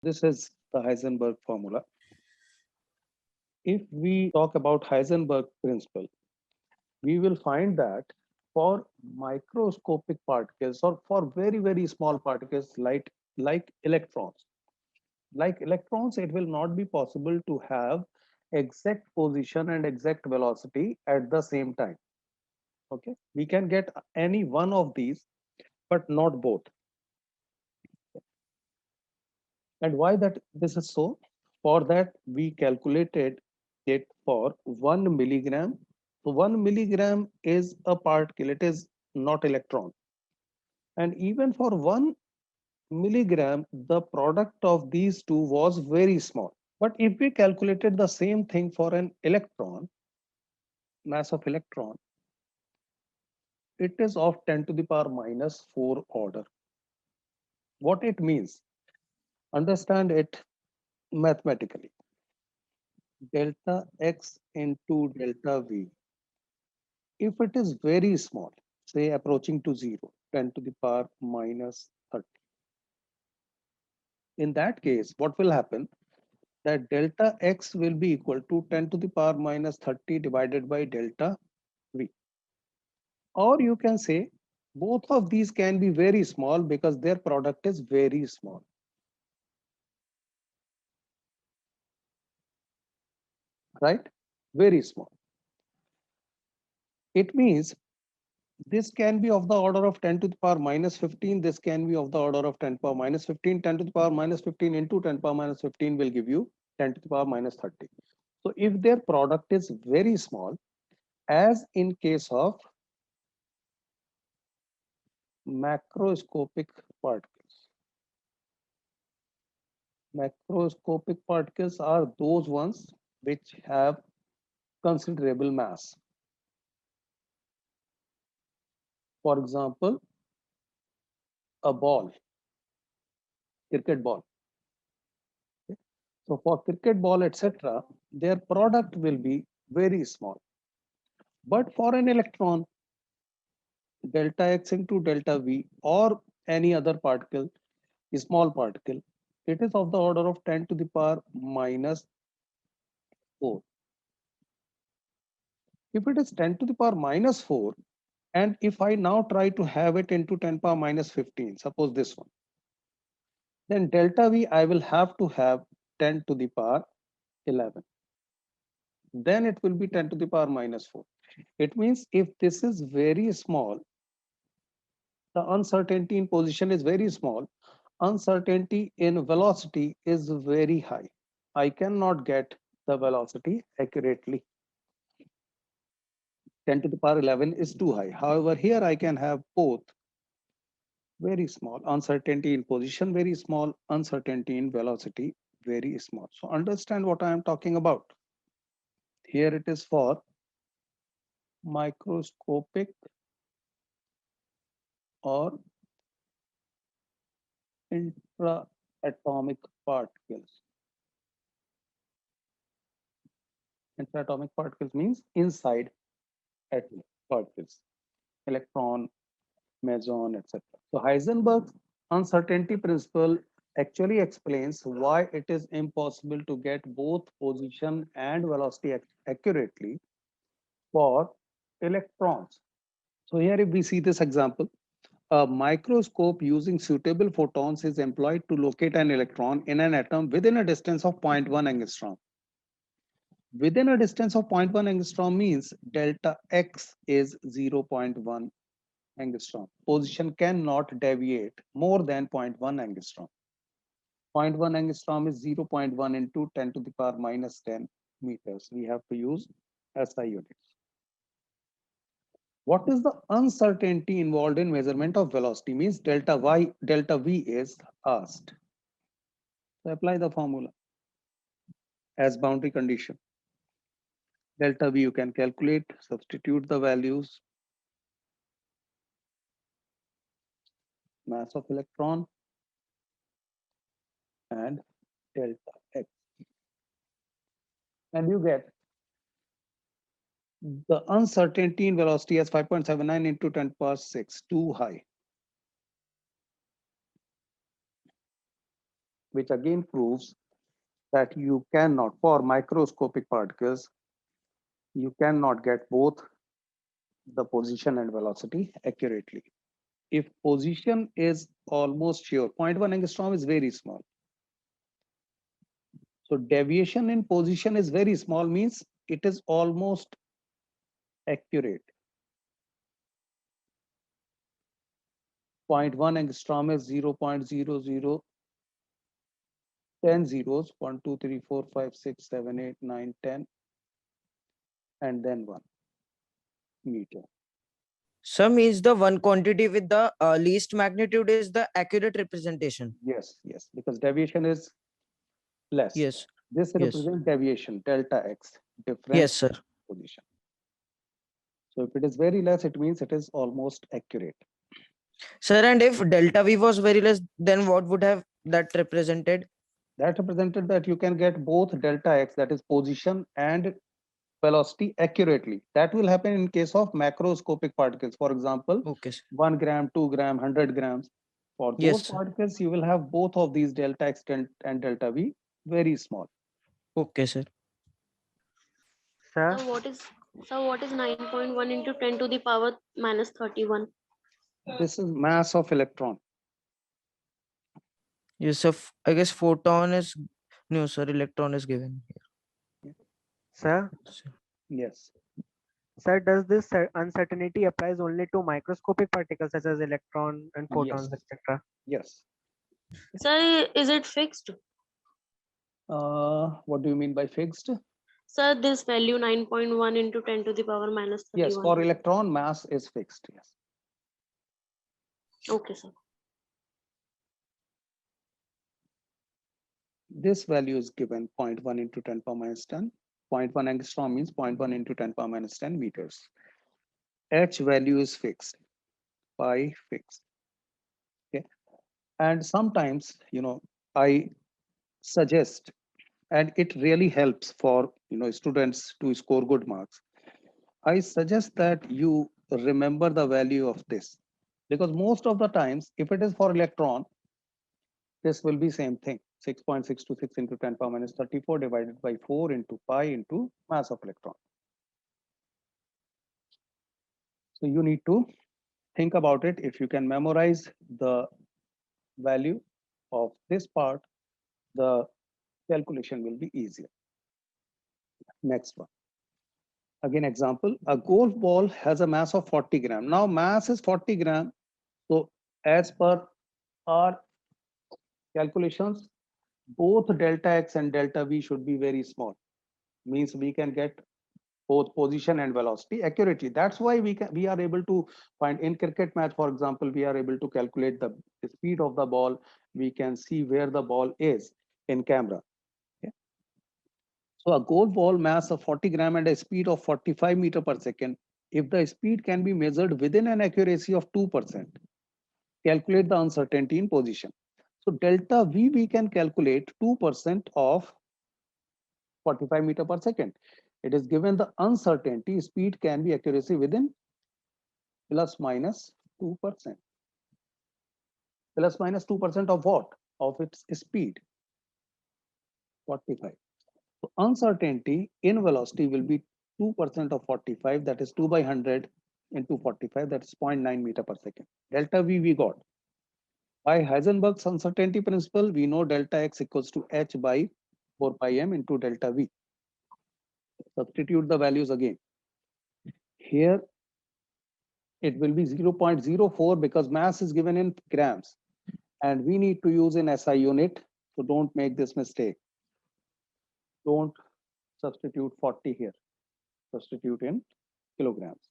This is the Heisenberg formula. If we talk about Heisenberg principle, we will find that for microscopic particles or for very, very small particles like electrons, it will not be possible to have exact position and exact velocity at the same time. Okay, we can get any one of these, but not both. And why that this is so? For that, we calculated it for 1 milligram. So 1 milligram is a particle, it is not electron. And even for 1 milligram, the product of these two was very small. But if we calculated the same thing for an electron, mass of electron, it is of 10 to the power minus 4 order. What it means? Understand it mathematically. Delta x into delta v, if it is very small, say approaching to 0, 10 to the power minus 30. In that case, what will happen? That delta x will be equal to 10 to the power minus 30 divided by delta v. Or you can say both of these can be very small because their product is very small. Right? Very small. It means this can be of the order of 10 to the power minus 15. This can be of the order of 10 to the power minus 15. 10 to the power minus 15 into 10 to the power minus 15 will give you 10 to the power minus 30. So if their product is very small, as in case of macroscopic particles, macroscopic particles are those ones which have considerable mass. For example, a ball, cricket ball. Okay? So for cricket ball, etc., their product will be very small. But for an electron, delta x into delta v or any other particle, a small particle, it is of the order of 10 to the power minus 4. If it is 10 to the power minus 4, and if I now try to have it into 10 power minus 15, suppose this one, then delta v I will have to have 10 to the power 11. Then it will be 10 to the power minus 4. It means if this is very small, the uncertainty in position is very small, uncertainty in velocity is very high. I cannot get the velocity accurately. 10 to the power 11 is too high. However, here I can have both very small, uncertainty in position very small, uncertainty in velocity very small. So understand what I am talking about. Here it is for microscopic or intraatomic particles. Intraatomic particles means inside atom particles, electron, meson, etc. So Heisenberg's uncertainty principle actually explains why it is impossible to get both position and velocity accurately for electrons. So here if we see this example, a microscope using suitable photons is employed to locate an electron in an atom within a distance of 0.1 angstrom. Within a distance of 0.1 angstrom means delta x is 0.1 angstrom. Position cannot deviate more than zero point 0.1 angstrom. Zero point 0.1 angstrom is 0.1 into 10 to the power minus 10 meters. We have to use SI units. What is the uncertainty involved in measurement of velocity? Means delta V is asked. So apply the formula as boundary condition. Delta V you can calculate, substitute the values. Mass of electron and delta X. And you get the uncertainty in velocity as 5.79 into 10 power 6, too high. which again proves that you cannot, for microscopic particles, you cannot get both the position and velocity accurately. If position is almost sure, zero point 0.1 angstrom is very small. So deviation in position is very small, means it is almost accurate. 0.1 angstrom is 0.00 10 zeros, 1, 2, 3, 4, 5, 6, 7, 8, 9, 10, and then 1 meter. Sir, means the one quantity with the least magnitude is the accurate representation. Yes, yes, because deviation is less. Yes. This Yes. represents deviation, delta x, difference Yes, sir. in position. So if it is very less, it means it is almost accurate. Sir, and if delta V was very less, then what would have that represented? That represented that you can get both delta x, that is position, and velocity accurately. That will happen in case of macroscopic particles. For example, Okay, sir. 1 gram, 2 gram, 100 grams. For Yes, those sir. particles, you will have both of these delta x and delta v very small. Okay, sir. Sir, So what is 9.1 into 10 to the power minus 31? This is mass of electron. Yes, sir. I guess photon is no, sir. Electron is given sir, here. Yes. sir, does this uncertainty applies only to microscopic particles such as electron and photons, Yes. etc.? Yes. Sir, is it fixed? What do you mean by fixed? Sir, this value 9.1 into 10 to the power minus 31. Yes, for electron, mass is fixed. Yes. Okay, sir. This value is given 0.1 into 10 power minus 10. 0.1 angstrom means 0.1 into 10 power minus 10 meters. H value is fixed, pi fixed. Okay. And sometimes, I suggest, and it really helps for, students to score good marks. I suggest that you remember the value of this, because most of the times, if it is for electron, this will be same thing, 6.626 into 10 power minus 34 divided by 4 into pi into mass of electron. So you need to think about it. If you can memorize the value of this part, the calculation will be easier. Next one. Again, example, a golf ball has a mass of 40 gram. Now mass is 40 gram. So as per our calculations, both delta x and delta v should be very small. Means we can get both position and velocity accurately. That's why we are able to find in cricket match, for example, we are able to calculate the speed of the ball. We can see where the ball is in camera. Okay. So a golf ball mass of 40 gram and a speed of 45 meter per second. If the speed can be measured within an accuracy of 2%, calculate the uncertainty in position. So delta V we can calculate 2% of 45 meter per second. It is given the uncertainty speed can be accuracy within plus minus 2%. Plus minus 2% of what? Of its speed, 45. So uncertainty in velocity will be 2% of 45, that is 2 by 100 into 45, that is 0.9 meter per second. Delta V we got. By Heisenberg's uncertainty principle, we know delta x equals to h by 4 pi m into delta V. Substitute the values again. Here it will be 0.04 because mass is given in grams and we need to use in SI unit. So don't make this mistake. Don't substitute 40 here. Substitute in kilograms.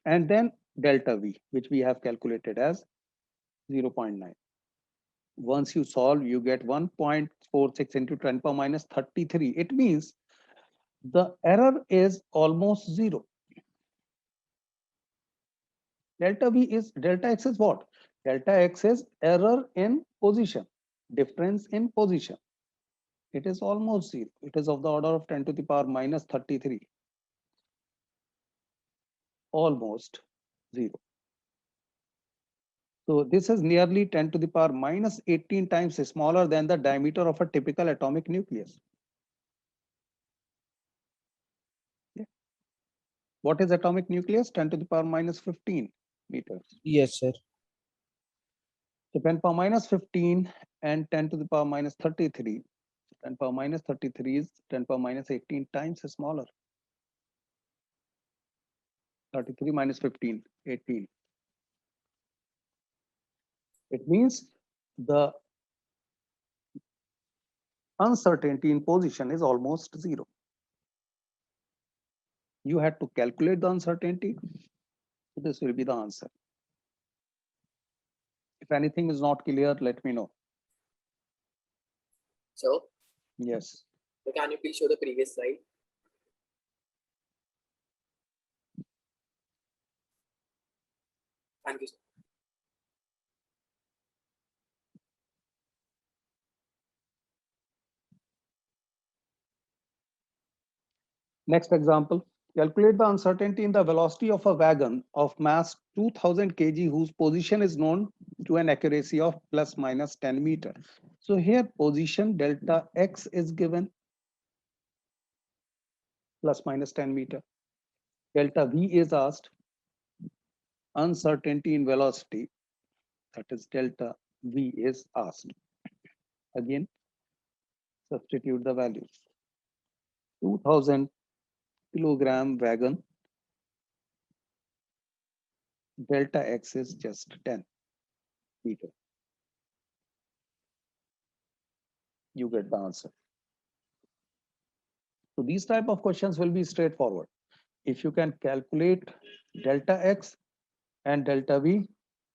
And then delta V, which we have calculated as 0.9. Once you solve, you get 1.46 into 10 power minus 33. It means the error is almost zero. Delta V is, delta X is what? Delta X is error in position, difference in position. It is almost zero. It is of the order of 10 to the power minus 33. Almost zero. So this is nearly 10 to the power minus 18 times smaller than the diameter of a typical atomic nucleus. Yeah. What is atomic nucleus? 10 to the power minus 15 meters. Yes, sir. So 10 power minus 15 and 10 to the power minus 33. 10 power minus 33 is 10 power minus 18 times smaller. 33 minus 15, 18. It means the uncertainty in position is almost zero. You had to calculate the uncertainty. So this will be the answer. If anything is not clear, let me know. So, Yes. can you please show the previous slide? Thank you, sir. Next example. Calculate the uncertainty in the velocity of a wagon of mass 2000 kg whose position is known to an accuracy of plus minus 10 meter. So here position delta x is given plus minus 10 meter. Delta v is asked. Uncertainty in velocity, that is delta v, is asked. Again, substitute the values. 2000 kilogram wagon, delta x is just 10 meter. You get the answer. So these type of questions will be straightforward. If you can calculate delta x and delta v,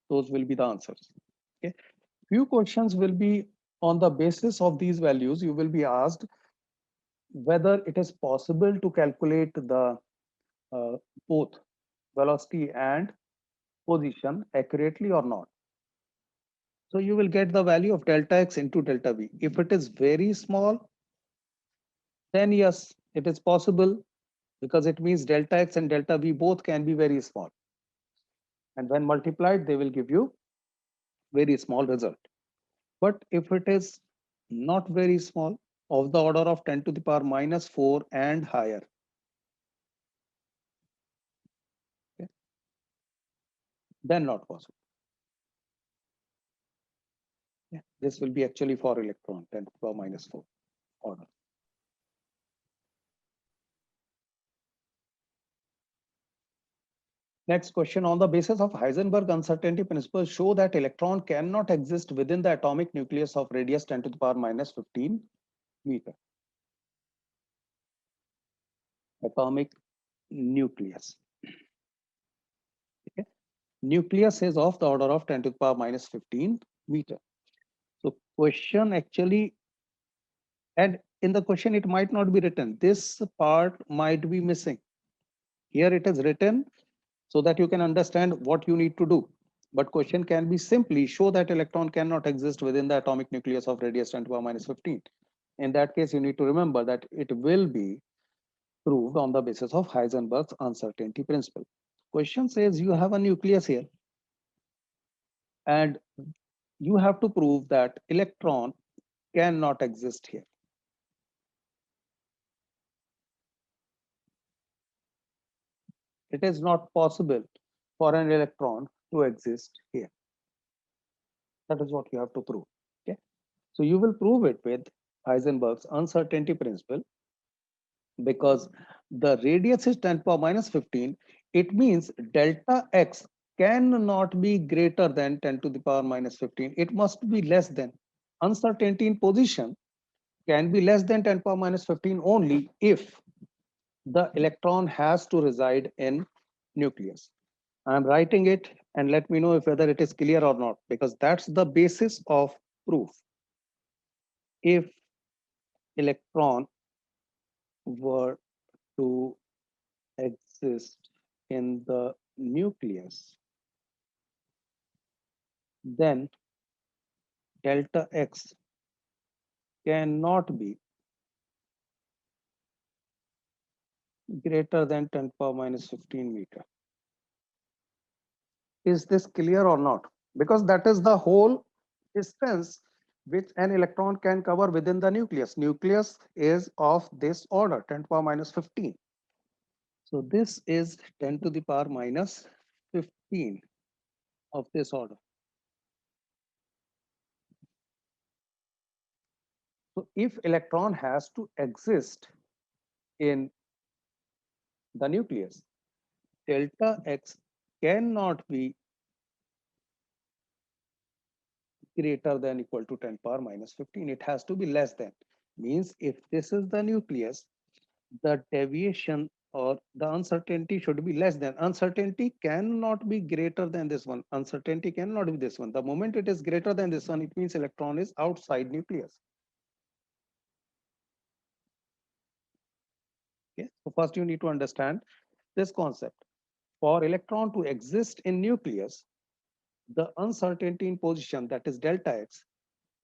those will be the answers. Okay. Few questions will be on the basis of these values. You will be asked whether it is possible to calculate the both velocity and position accurately or not. So you will get the value of delta x into delta v. If it is very small, then yes, it is possible, because it means delta x and delta v both can be very small. And when multiplied, they will give you very small result. But if it is not very small, of the order of 10 to the power minus 4 and higher, okay, then not possible. Yeah, this will be actually for electron 10 to the power minus 4 order. Next question, on the basis of Heisenberg uncertainty principle, show that electron cannot exist within the atomic nucleus of radius 10 to the power minus 15 meter. Atomic nucleus. Okay. Nucleus is of the order of 10 to the power minus 15 meter. So question actually, and in the question it might not be written. This part might be missing. Here it is written so that you can understand what you need to do. But question can be simply show that electron cannot exist within the atomic nucleus of radius 10 to the power minus 15. In that case, you need to remember that it will be proved on the basis of Heisenberg's uncertainty principle. Question says you have a nucleus here, and you have to prove that electron cannot exist here. It is not possible for an electron to exist here. That is what you have to prove. Okay. So you will prove it with Heisenberg's uncertainty principle, because the radius is 10 power minus 15. It means delta x cannot be greater than 10 to the power minus 15. It must be less than. Uncertainty in position can be less than 10 power minus 15 only if the electron has to reside in nucleus. I'm writing it, and let me know if whether it is clear or not, because that's the basis of proof. If electron were to exist in the nucleus, then delta x cannot be greater than 10 power minus 15 meter. Is this clear or not? because that is the whole distance which an electron can cover within the nucleus. Nucleus is of this order, 10 to the power minus 15. So this is 10 to the power minus 15 of this order. So if electron has to exist in the nucleus, delta X cannot be greater than equal to 10 power minus 15. It has to be less than. Means if this is the nucleus, the deviation or the uncertainty should be less than. Uncertainty cannot be greater than this one. Uncertainty cannot be this one. The moment it is greater than this one, it means electron is outside nucleus. Okay. So first you need to understand this concept. For electron to exist in nucleus, the uncertainty in position, that is delta X,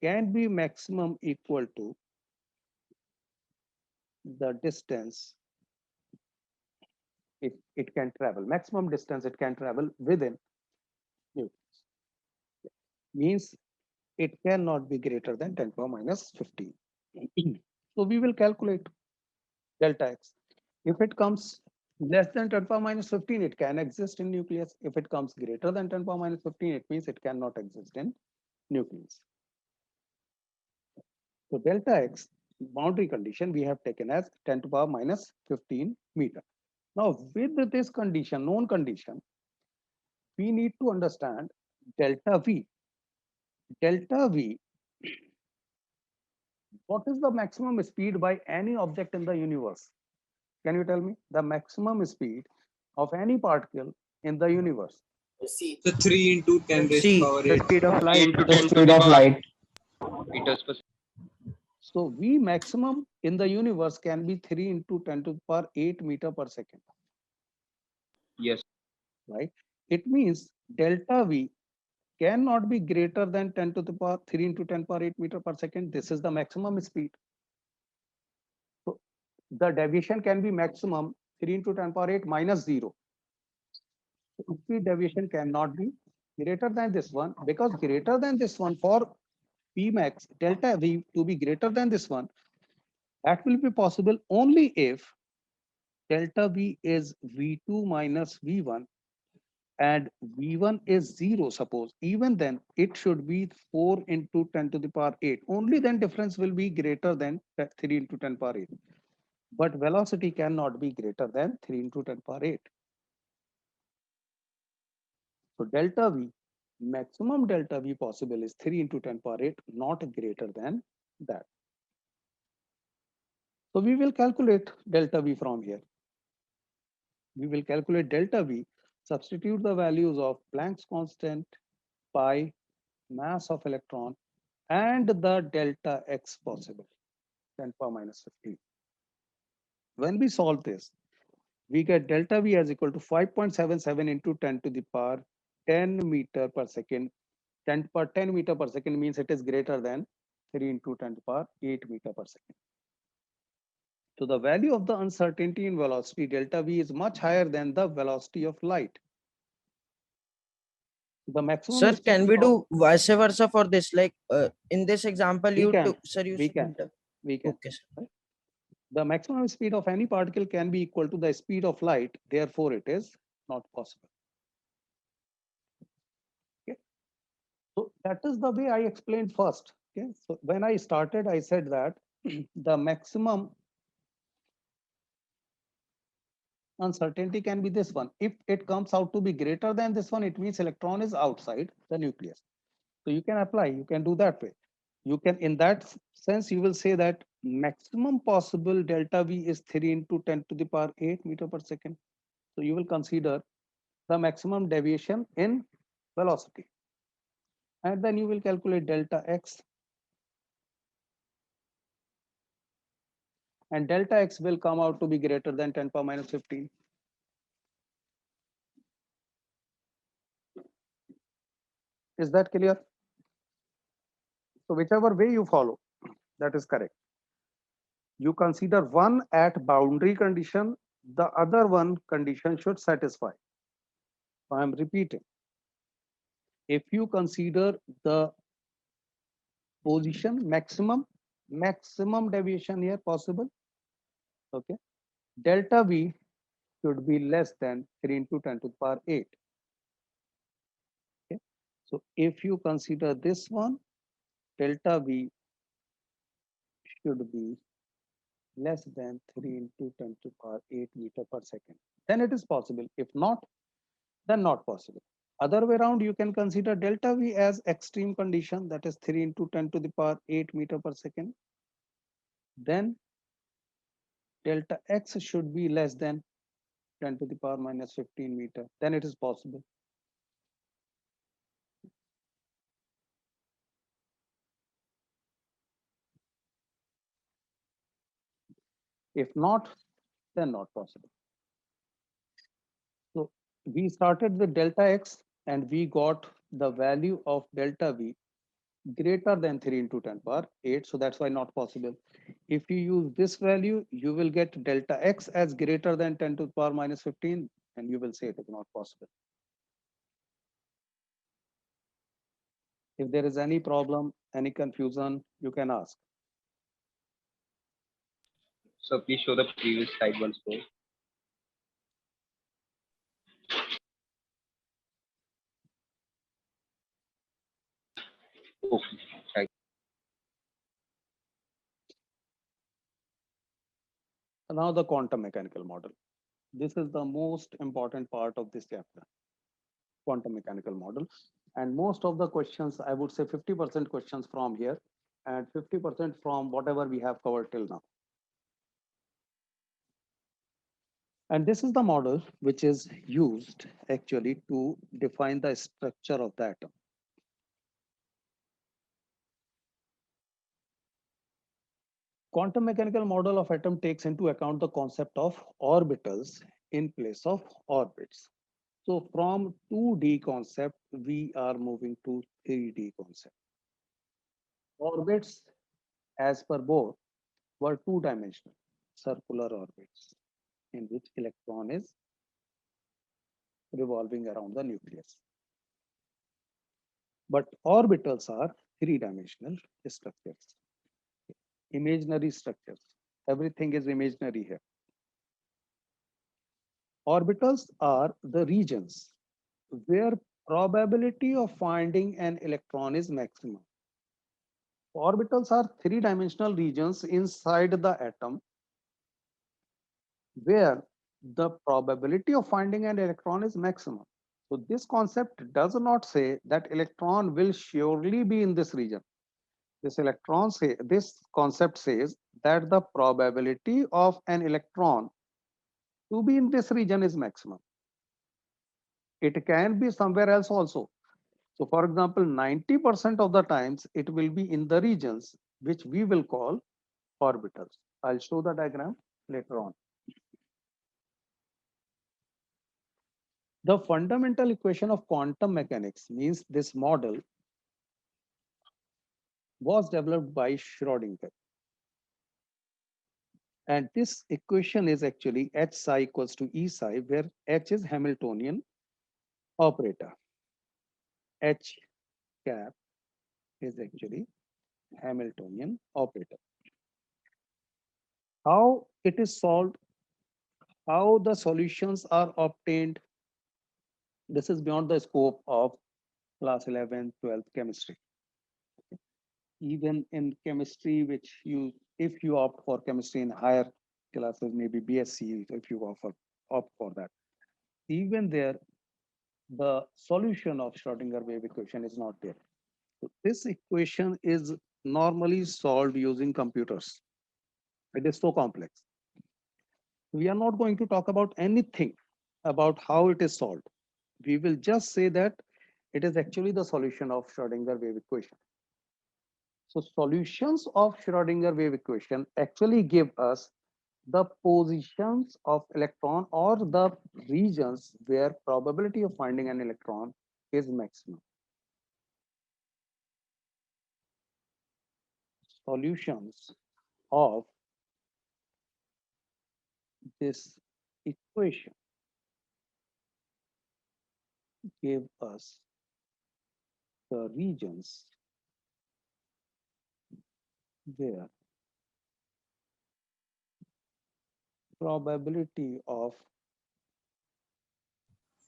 can be maximum equal to the distance it can travel, maximum distance it can travel within nucleus. Means it cannot be greater than 10 power minus 15. So we will calculate delta X. If it comes less than 10 power minus 15, it can exist in nucleus. If it comes greater than 10 power minus 15, it means it cannot exist in nucleus. So delta X boundary condition we have taken as 10 to the power minus 15 meter. Now with this condition, known condition, we need to understand delta V. Delta V, what is the maximum speed by any object in the universe? Can you tell me the maximum speed of any particle in the universe? C. So 3 into 10 raised to C. power The 8. speed of light. into 10 speed of light. So V maximum in the universe can be 3 into 10 to the power 8 meter per second. Yes. Right? It means delta V cannot be greater than 10 to the power 3 into 10 power 8 meter per second. This is the maximum speed. So the deviation can be maximum 3 into 10 power 8 minus 0. So speed deviation cannot be greater than this one, because greater than this one, for P max delta V to be greater than this one, that will be possible only if delta V is V2 minus V1 and V1 is 0, suppose. Even then it should be 4 into 10 to the power 8. Only then difference will be greater than 3 into 10 power 8. But velocity cannot be greater than 3 into 10 power 8. So delta V, maximum delta V possible is 3 into 10 power 8, not greater than that. So we will calculate delta V from here. We will calculate delta V, substitute the values of Planck's constant, pi, mass of electron, and the delta X possible, 10 power minus 15. When we solve this, we get delta V as equal to 5.77 into 10 to the power 10 meter per second. 10 per 10 meter per second means it is greater than 3 into 10 to the power 8 meter per second. So the value of the uncertainty in velocity delta V is much higher than the velocity of light. The maximum Sir, speed can we of- do vice versa for this? Like in this example, We you can. took, sir, you We said can. the- we can. Okay, sir. The maximum speed of any particle can be equal to the speed of light. Therefore, it is not possible. Okay. So that is the way I explained first. Okay. So when I started, I said that the maximum uncertainty can be this one. If it comes out to be greater than this one, it means electron is outside the nucleus. So you can apply, you can do that way. You can, in that sense, you will say that maximum possible delta V is 3 into 10 to the power 8 meter per second. So you will consider the maximum deviation in velocity. And then you will calculate delta X. And delta X will come out to be greater than 10 power minus 15. Is that clear? So whichever way you follow, that is correct. You consider one at boundary condition, the other one condition should satisfy. So I am repeating. If you consider the position maximum deviation here possible, okay, delta V should be less than 3 into 10 to the power 8. Okay. So if you consider this one, delta V should be less than 3 into 10 to the power 8 meter per second. Then it is possible. If not, then not possible. Other way around, you can consider delta V as extreme condition, that is 3 into 10 to the power 8 meter per second. Then delta X should be less than 10 to the power minus 15 meter. Then it is possible. If not, then not possible. So we started with delta X and we got the value of delta V greater than 3 into 10 power 8. So that's why not possible. If you use this value, you will get delta X as greater than 10 to the power minus 15, and you will say it is not possible. If there is any problem, any confusion, you can ask. So please show the previous slide once more. Okay, right. Now the quantum mechanical model. This is the most important part of this chapter, quantum mechanical model. And most of the questions, I would say 50% questions from here and 50% from whatever we have covered till now. And this is the model which is used actually to define the structure of the atom. Quantum mechanical model of atom takes into account the concept of orbitals in place of orbits. So from 2D concept, we are moving to 3D concept. Orbits, as per Bohr, were two-dimensional circular orbits in which electron is revolving around the nucleus. But orbitals are three-dimensional structures, imaginary structures. Everything is imaginary here. Orbitals are the regions where probability of finding an electron is maximum. Orbitals are three-dimensional regions inside the atom where the probability of finding an electron is maximum. So this concept does not say that electron will surely be in this region. This concept says that the probability of an electron to be in this region is maximum. It can be somewhere else also. So for example, 90% of the times it will be in the regions which we will call orbitals. I'll show the diagram later on. The fundamental equation of quantum mechanics means this model was developed by Schrodinger. And this equation is actually H psi equals to E psi, where H is Hamiltonian operator. H cap is actually Hamiltonian operator. How it is solved, how the solutions are obtained, this is beyond the scope of class 11, 12 chemistry. Even in chemistry, which if you opt for chemistry in higher classes, maybe BSc, if you opt for that, even there, the solution of Schrodinger wave equation is not there. So this equation is normally solved using computers. It is so complex. We are not going to talk about anything about how it is solved. We will just say that it is actually the solution of Schrodinger wave equation. So solutions of Schrodinger wave equation actually give us the positions of electron or the regions where probability of finding an electron is maximum. Solutions of this equation give us the regions where probability of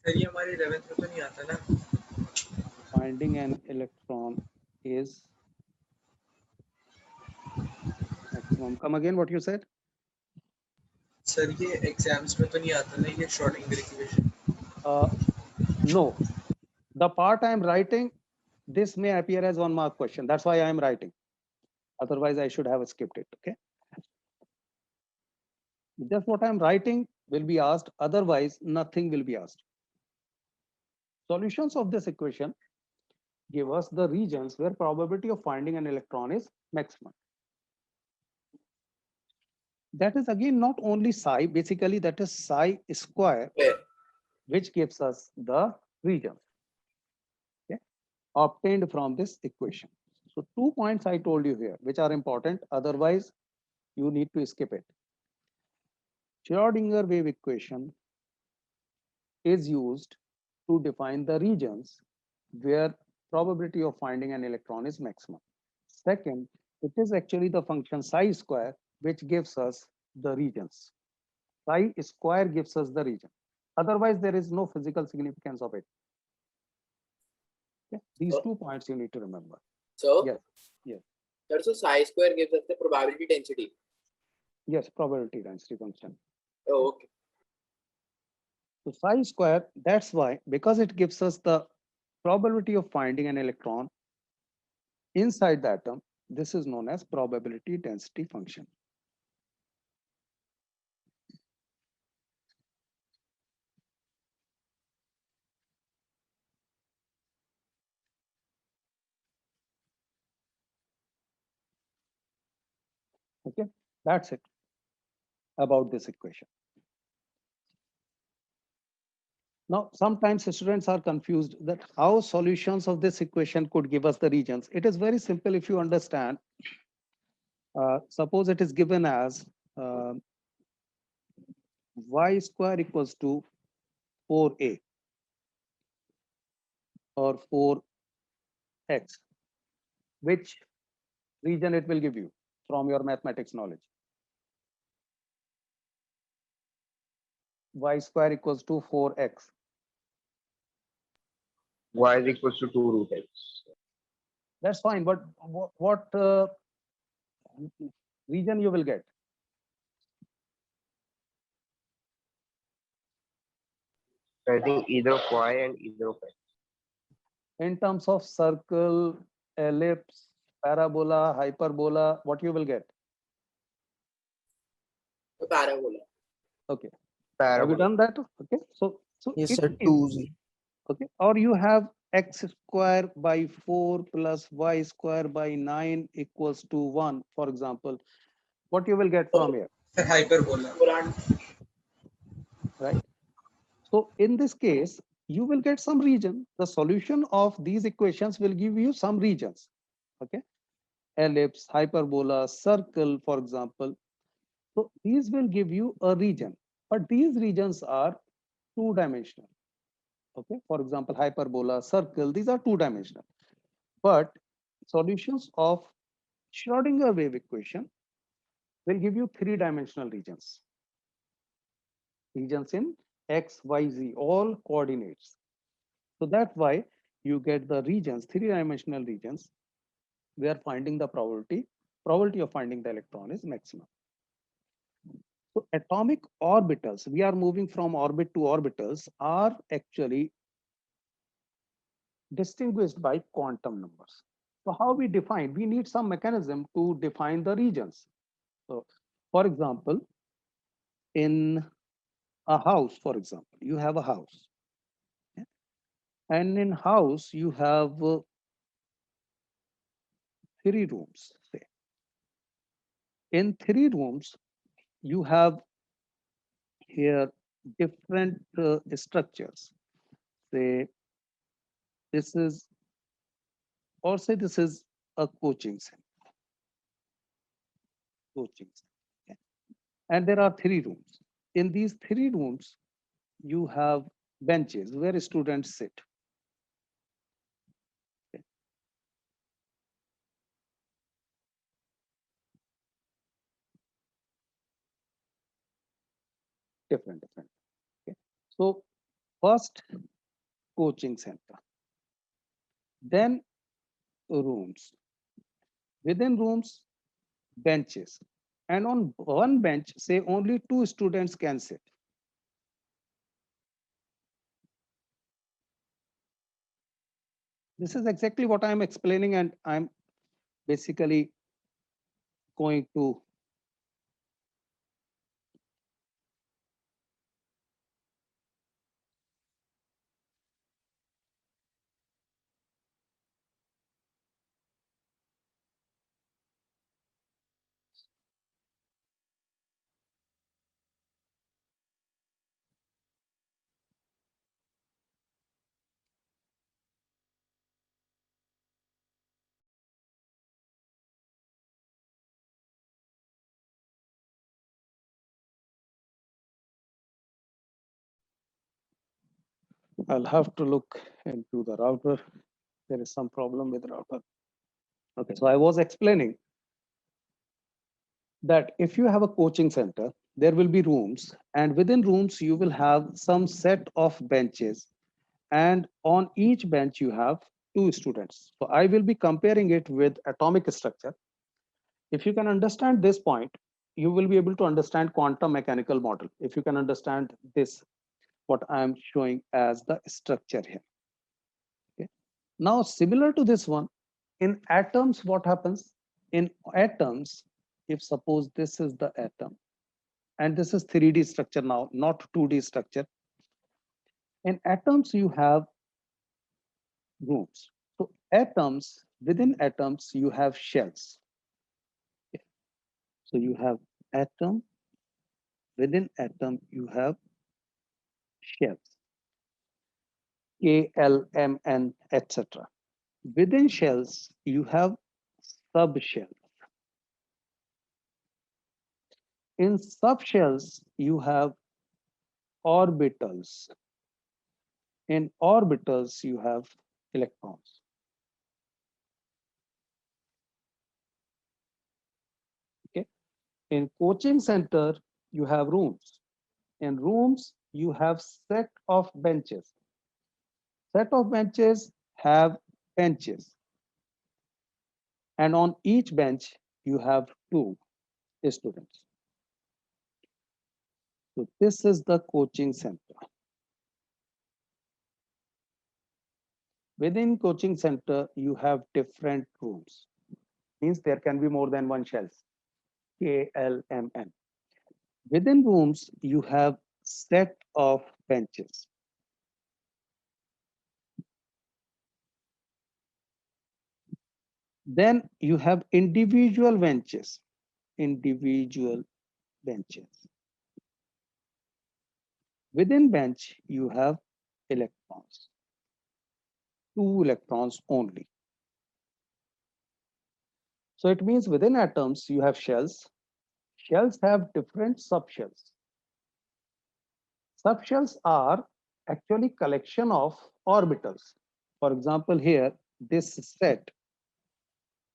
sir ये हमारी 11th में तो नहीं आता ना finding an electron is maximum. Come again, what you said? Sir ये exams में तो नहीं आता ना ये Schrodinger equation No, the part I am writing, this may appear as 1 mark question. That's why I am writing. Otherwise, I should have skipped it. Okay. Just what I am writing will be asked. Otherwise, nothing will be asked. Solutions of this equation give us the regions where probability of finding an electron is maximum. That is again not only psi, basically that is psi square, which gives us the region obtained from this equation. So 2 points I told you here, which are important. Otherwise, you need to skip it. Schrodinger wave equation is used to define the regions where probability of finding an electron is maximum. Second, it is actually the function psi square, which gives us the regions. Psi square gives us the region. Otherwise, there is no physical significance of it. Okay? These Oh. 2 points you need to remember. So Yes, yes. sir, so psi square gives us the probability density. Yes, probability density function. Oh, okay. So psi square, that's why, because it gives us the probability of finding an electron inside the atom, this is known as probability density function. Okay, that's it about this equation. Now, sometimes students are confused that how solutions of this equation could give us the regions. It is very simple if you understand. Suppose it is given as y square equals to 4a or 4x. Which region it will give you from your mathematics knowledge? Y square equals to 4x. Y is equals to 2 root x. That's fine, but what region you will get? So I think either of y and either of x. In terms of circle, ellipse, parabola, hyperbola, what you will get? The parabola. Okay. Have you Parabola. done that? Okay. So Yes, it sir. is- 2z. okay. Or you have x square by 4 plus y square by 9 equals to 1, for example. What you will get from here, Sir, hyperbola. right? So in this case, you will get some region. The solution of these equations will give you some regions. Okay. Ellipse, hyperbola, circle, for example. So these will give you a region, but these regions are 2-dimensional. Okay. For example, hyperbola, circle, these are 2-dimensional. But solutions of Schrodinger wave equation will give you 3-dimensional regions. Regions in X, Y, Z, all coordinates. So that's why you get the regions, 3-dimensional regions, where finding the probability of finding the electron is maximum. So atomic orbitals, we are moving from orbit to orbitals, are actually distinguished by quantum numbers. So how we define? We need some mechanism to define the regions. So for example, in a house, for example, you have a house. Okay? And in house, you have 3 rooms, say. In 3 rooms, you have here different structures. Say this is, or say this is a coaching center. Coaching center. Okay? And there are 3 rooms. In these 3 rooms, you have benches where students sit. Okay? different. Okay. So first coaching center, then rooms. Within rooms, benches. And on one bench, say only 2 students can sit. This is exactly what I'm explaining, and I'm basically going to I'll have to look into the router. There is some problem with the router. Okay, so I was explaining that if you have a coaching center, there will be rooms, and within rooms, you will have some set of benches, and on each bench, you have 2 students. So I will be comparing it with atomic structure. If you can understand this point, you will be able to understand quantum mechanical model. If you can understand this, what I'm showing as the structure here. Okay. Now, similar to this one, in atoms, what happens? In atoms, if suppose this is the atom, and this is 3D structure now, not 2D structure. In atoms, you have rooms. So atoms, within atoms, you have shells. Okay. So you have atom, within atom, you have shells, K, L, M, N, etc. Within shells, you have subshells. In subshells, you have orbitals. In orbitals, you have electrons. Okay. In coaching center, you have rooms. In rooms, you have set of benches. Set of benches have benches. And on each bench, you have 2 students. So this is the coaching center. Within coaching center, you have different rooms. Means there can be more than one shells, K, L, M, N. Within rooms, you have set of benches. Then you have individual benches, individual benches. Within bench, you have electrons, 2 electrons only. So it means within atoms, you have shells. Shells have different subshells. Subshells are actually collection of orbitals. For example, here, this set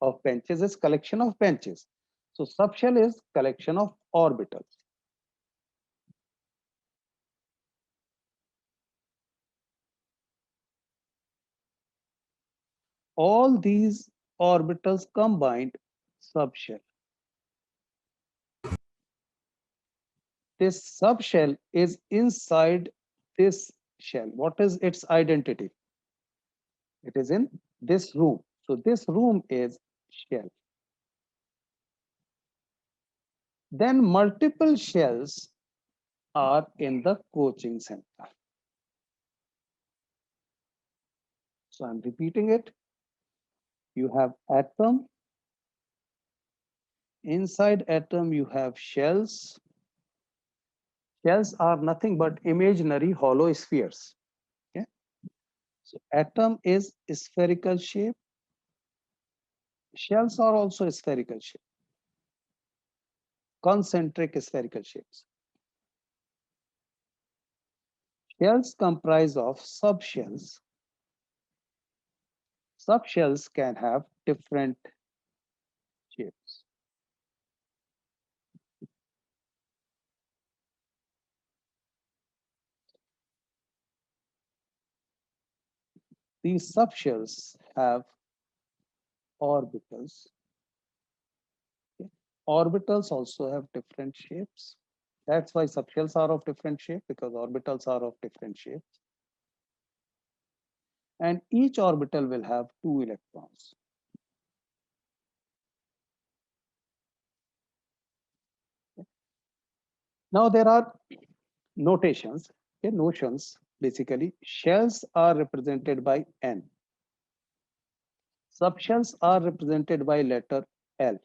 of benches is collection of benches. So subshell is collection of orbitals. All these orbitals combined subshell. This subshell is inside this shell. What is its identity? It is in this room. So this room is shell. Then multiple shells are in the coaching center. So I'm repeating it. You have atom. Inside atom, you have shells. Shells are nothing but imaginary hollow spheres. Okay? So atom is spherical shape. Shells are also spherical shape, concentric spherical shapes. Shells comprise of subshells. Subshells can have different shapes. these subshells have orbitals. Okay. Orbitals also have different shapes. That's why subshells are of different shape, because orbitals are of different shapes. And each orbital will have 2 electrons. Now there are notations, okay, notions. Basically, shells are represented by N. Subshells are represented by letter L.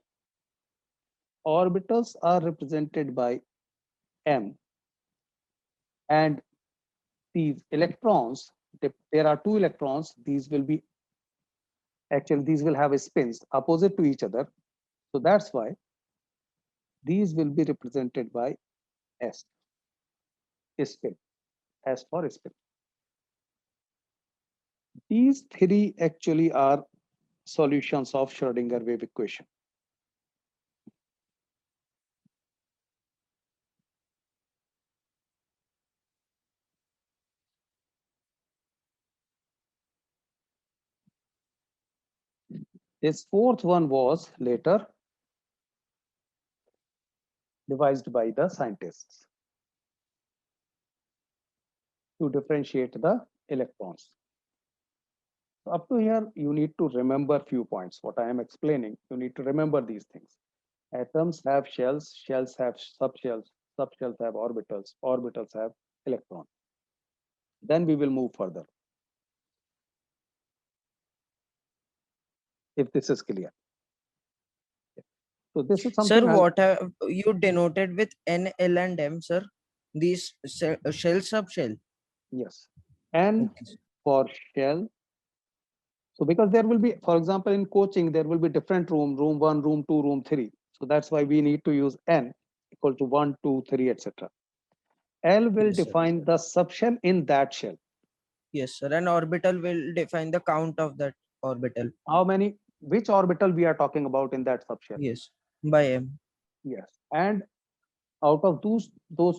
Orbitals are represented by M. And these electrons, there are 2 electrons, these will be, actually these will have spins opposite to each other. So that's why these will be represented by S, spin, S for spin. These 3 actually are solutions of Schrodinger wave equation. This 4th one was later devised by the scientists to differentiate the electrons. So up to here, you need to remember few points. What I am explaining, you need to remember these things. Atoms have shells, shells have subshells, subshells have orbitals, orbitals have electrons. Then we will move further, if this is clear. So this is something. Sir, what have you denoted with N, L, and M, sir? These shell, subshell. Yes. N Okay, sir. for shell. So because there will be, for example, in coaching, there will be different room 1, room 2, room 3. So that's why we need to use N equal to 1, 2, 3, etc. L will Yes, sir. define the subshell in that shell. Yes, sir. And orbital will define the count of that orbital. How many, which orbital we are talking about in that subshell? Yes, by M. Yes. And out of those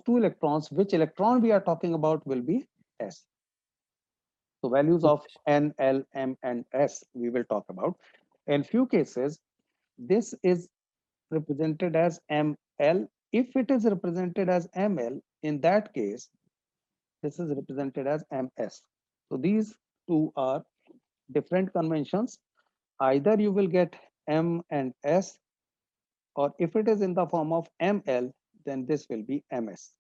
2 electrons, which electron we are talking about will be S. So values of N, L, M, and S we will talk about. In few cases, this is represented as ML. If it is represented as ML, in that case, this is represented as MS. So these 2 are different conventions. Either you will get M and S, or if it is in the form of ML, then this will be MS.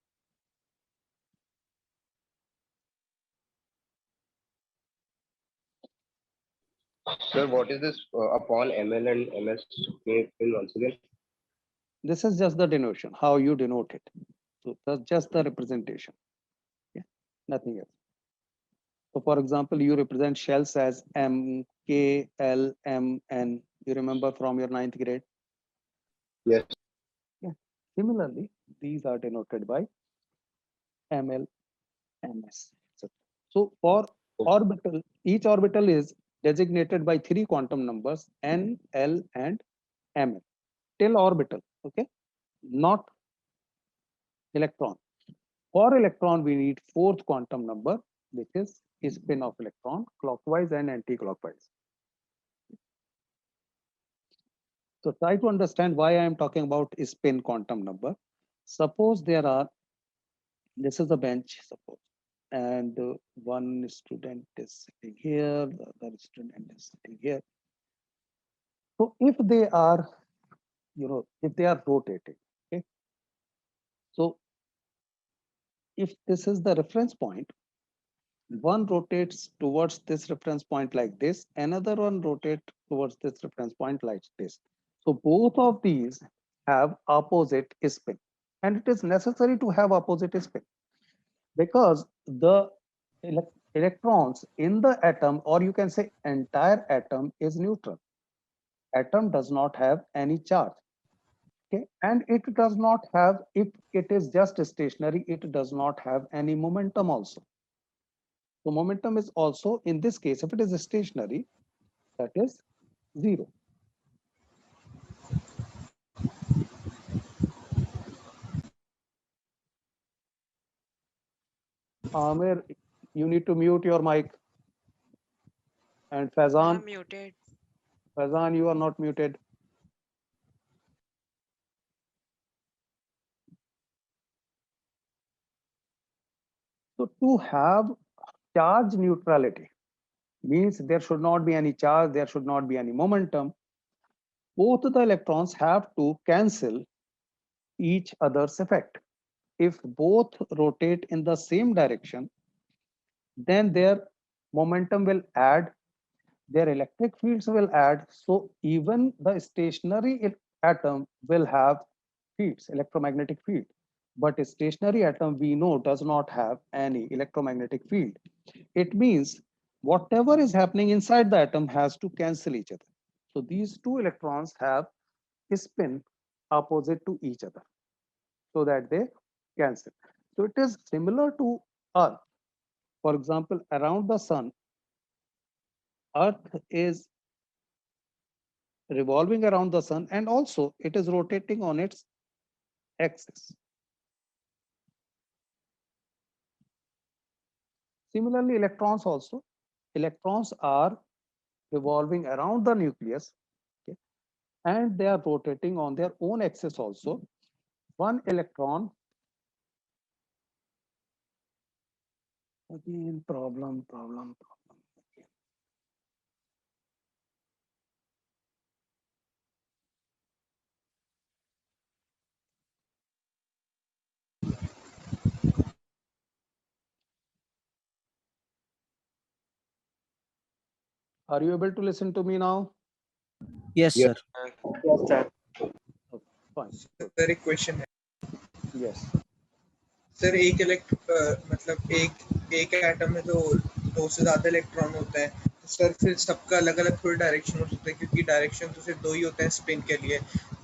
Sir, what is this upon ML and MS? Can you explain once again? This is just the denotation, how you denote it. So that's just the representation. Yeah, nothing else. So for example, you represent shells as M, K, L, M, N. You remember from your 9th grade? Yes. Yeah. Similarly, these are denoted by ML, MS, etc. So for orbital, each orbital is designated by 3 quantum numbers, N, L, and M. Till orbital, okay? Not electron. For electron, we need 4th quantum number, which is spin of electron, clockwise and anti-clockwise. So try to understand why I am talking about spin quantum number. Suppose there are, this is a bench, suppose, and one student is sitting here, the other student is sitting here. So if they are, if they are rotating, okay. So if this is the reference point, one rotates towards this reference point like this, another one rotates towards this reference point like this. So both of these have opposite spin, and it is necessary to have opposite spin because the electrons in the atom, or you can say entire atom, is neutral. Atom does not have any charge. Okay, and it does not have, if it is just stationary, it does not have any momentum also. So momentum is also, in this case, if it is stationary, that is 0. Amir, you need to mute your mic. And Faizan, Muted. Faizan, you are not muted. So to have charge neutrality means there should not be any charge, there should not be any momentum. Both the electrons have to cancel each other's effect. If both rotate in the same direction, then their momentum will add, their electric fields will add. So even the stationary atom will have fields, electromagnetic field. But a stationary atom we know does not have any electromagnetic field. It means whatever is happening inside the atom has to cancel each other. So these two electrons have a spin opposite to each other so that they cancel. So it is similar to Earth. For example, around the sun, Earth is revolving around the sun and also it is rotating on its axis. Similarly, electrons also. Electrons are revolving around the nucleus, okay, and they are rotating on their own axis also. One electron, again problem. Are you able to listen to me now? Yes, Yes. sir. Yes, sir. Okay, fine. Sir एक question है Yes. Sir एक मतलब एक atom में तो दो से ज्यादा इलेक्ट्रॉन होता है तो सर फिर सबका अलग अलग थोड़ी डायरेक्शन हो सकता है क्योंकि डायरेक्शन तो सिर्फ दो ही होते हैं स्पिन के लिए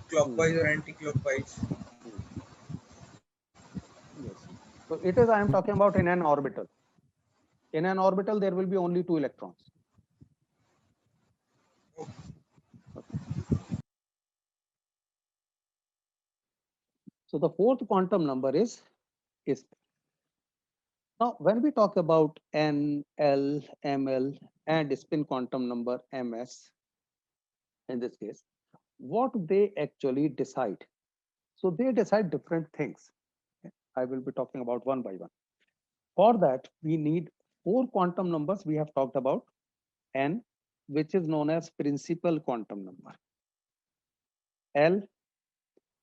क्लॉकवाइज और anti clockwise Yes. So it is, I am talking about in an orbital. In an orbital, there will be only two electrons. So the fourth quantum number is. Now, when we talk about N, L, ML, and spin quantum number MS, in this case, what they actually decide? So they decide different things. I will be talking about one by one. For that, we need four quantum numbers we have talked about. N, which is known as principal quantum number. L,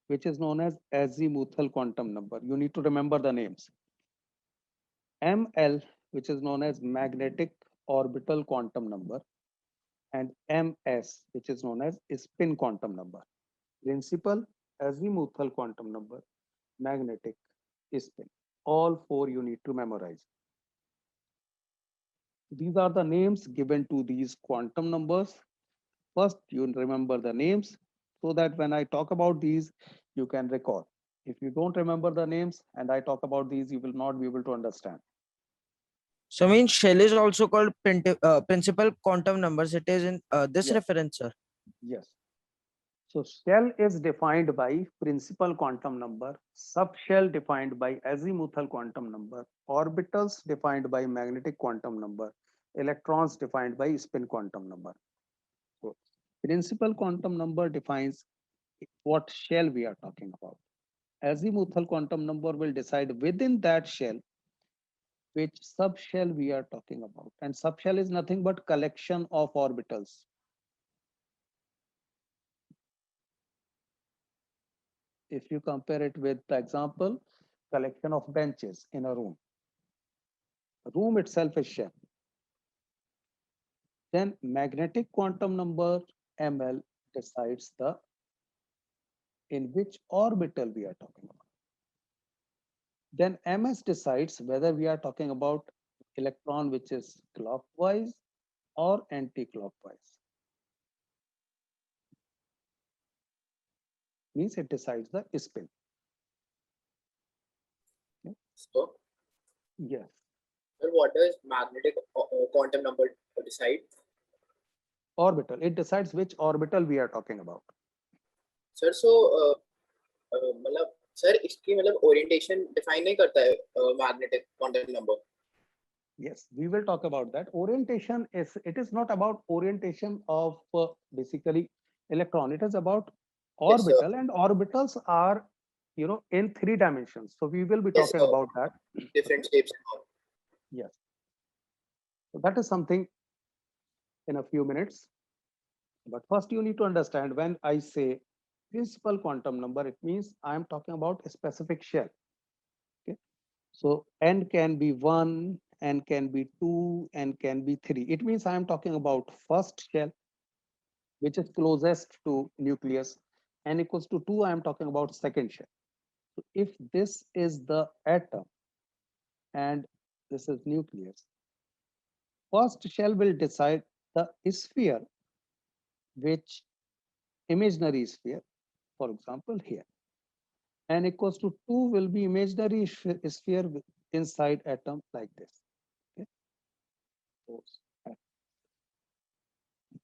which is known as azimuthal quantum number. You need to remember the names. ML, which is known as magnetic orbital quantum number, and MS, which is known as spin quantum number. Principal, azimuthal quantum number, magnetic, spin. All four you need to memorize. These are the names given to these quantum numbers. First, you remember the names so that when I talk about these, you can recall. If you don't remember the names and I talk about these, you will not be able to understand. So means shell is also called principal quantum numbers. It is in this Yes. reference, sir. Yes. So shell is defined by principal quantum number, subshell defined by azimuthal quantum number, orbitals defined by magnetic quantum number, electrons defined by spin quantum number. So principal quantum number defines what shell we are talking about. Azimuthal quantum number will decide within that shell which subshell we are talking about. And subshell is nothing but collection of orbitals. If you compare it with the example, collection of benches in a room. The room itself is shell. Then magnetic quantum number ML decides the in which orbital we are talking about. Then MS decides whether we are talking about electron which is clockwise or anti-clockwise. Means it decides the spin. Okay. So, Yes. well, what does magnetic quantum number decide? Orbital. It decides which orbital we are talking about. Sir so मतलब sir इसकी मतलब orientation define नहीं करता है magnetic quantum number Yes, we will talk about that. Orientation is, it is not about orientation of basically electron. It is about Yes, sir. orbital, and orbitals are, in 3 dimensions. So we will be Yes, talking sir. about that. Different Okay. shapes and all. Yes. So that is something in a few minutes. But first you need to understand, when I say principal quantum number, it means I am talking about a specific shell. Okay. So n can be 1, n can be 2, n can be 3. It means I am talking about first shell, which is closest to nucleus. N equals to 2, I am talking about second shell. So if this is the atom and this is nucleus, first shell will decide the sphere, which imaginary sphere, for example, here. N equals to 2 will be imaginary sphere inside atom like this. Okay.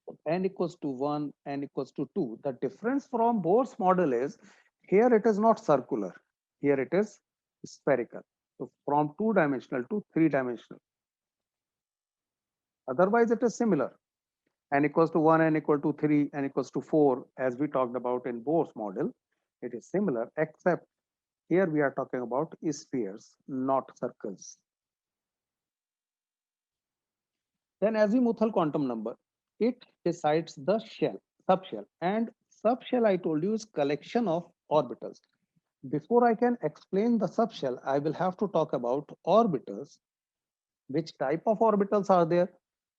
So n equals to 1, n equals to 2. The difference from Bohr's model is, here it is not circular, here it is spherical. So from 2-dimensional to 3-dimensional. Otherwise, it is similar. N equals to 1, n equal to 3, n equals to 4, as we talked about in Bohr's model. It is similar, except here we are talking about spheres, not circles. Then azimuthal quantum number, it decides the shell, subshell, and subshell, I told you, is collection of orbitals. Before I can explain the subshell, I will have to talk about orbitals. Which type of orbitals are there?